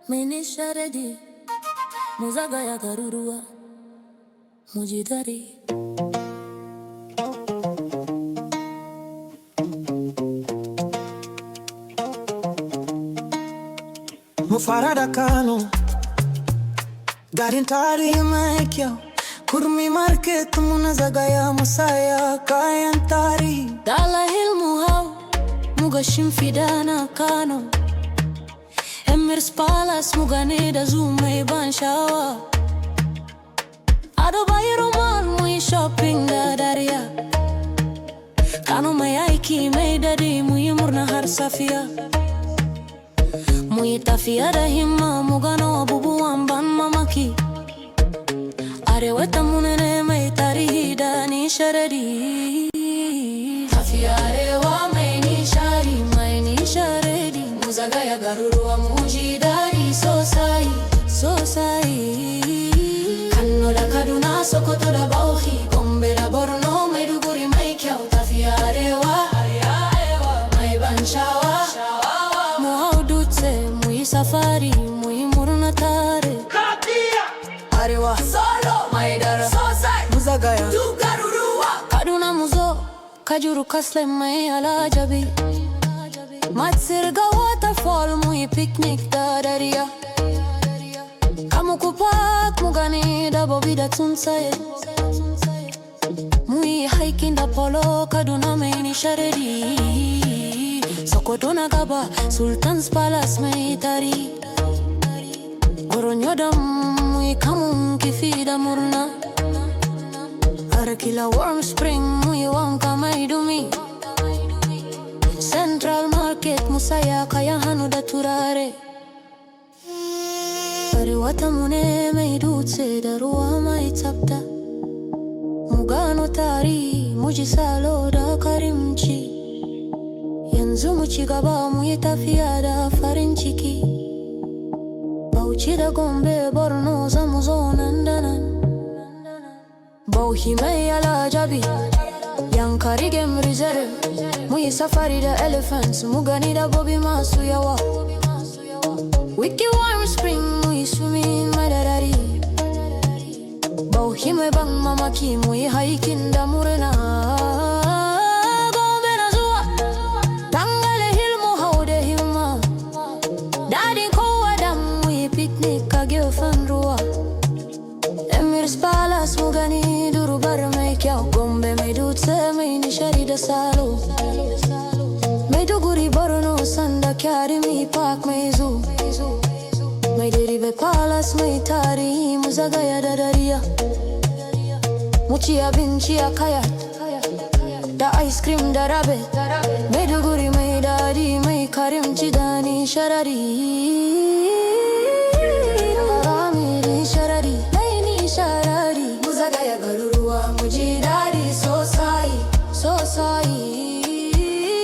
Nishadi, muzaga ya garurua, mujidari. Mufarada kanu garin tari mai kyau, kurmi market muna zagaya musaya kayan tari. Dala hilmu hau muga shimfidana Kano, Emir's Palace muga ne da zoo mai ban sha'awa. Ado Bayero Mall muyi shopping da dariya, Kano mai aiki mai dadi muyi murna har safiya. Muyi tafiya da himma muga na abubuwan ban mamaki. Arewa ta munene mai tarihi da nishadi. Tafiya Arewa mai nishadi, mai nishadi. Muzagaya garuruwa mujidari sosai, sosai. Kano da Kaduna, Sokoto da Bauchi, Gombe da Borno, Maiduguri mai kyau. Tafiya Arewa, mai ban sha'awa. Mu hau dutse, muyi safari, muyi murna tare. Arewa Solo, mai dara sosai, muzagaya duk garuruwa. Kaduna muzo, Kajuru Kasle mai alajabi. Matsirga waterfall muyi picnic da dariya. Kamuku Park mugani da Bobi da Tsuntsaye. Muyi hiking da Polo, Kaduna mai nishadi. Sokoto na Gaba, Sultan's Palace mai tari. Goronyo da muyi kamun kifi da murna. Arakila Warm Spring muyi wanka mai dumi. Central Market musaya kayan hannu da turare. Arewa ta mune mai dutse da ruwa mai tsafta. Mu gano tarihi, mu ji salo da karimci. Yanzu mu ci gaba muyi tafiya da farin ciki. Bauchi da Gombe, Borno zamu zo nan da nan. Bauchi mai alajabi, Yankari Game Reserve. Muyi safari da elephants, mu gani dabbobi masu yawa. Wiki Warm Spring muyi swimming madadari. Bauchi mai ban mamaki muyi hiking da murna. Gombe na zuwa, Tangale Hill mu hau da himma. Dadin kowa da muyi picnic a gefen ruwa. Emir's Palace mu gani durubar mai kyau. Gombe mai dutse mai nishadi da salo. Maiduguri Borno Sanda Karimi Park mai zoo. Maiduguri Palace mai tarihi mu zagaya da dariya. Mu ci abinci a kaya da ice cream da rabe. Maiduguri mai dadi mai karimci da nishadi. Muzagaya garuruwa mujidari sosai, sosai.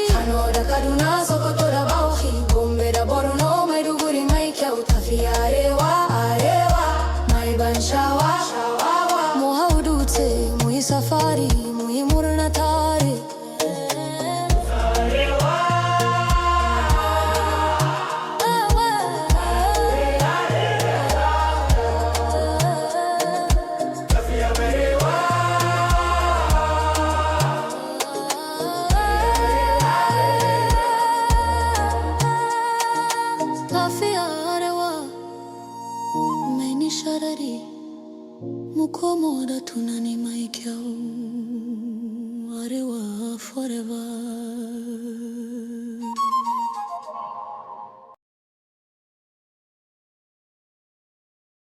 Kano da Kaduna, Sokoto da Bauchi, Gombe da Borno, Maiduguri mai kyau. Tafiya Arewa, mai ban sha'awa. Mu hau dutse, muyi safari, muyi murna tare. Tafiya Arewa mai nishadi, mu komo da tunani mai kyau. Arewa forever.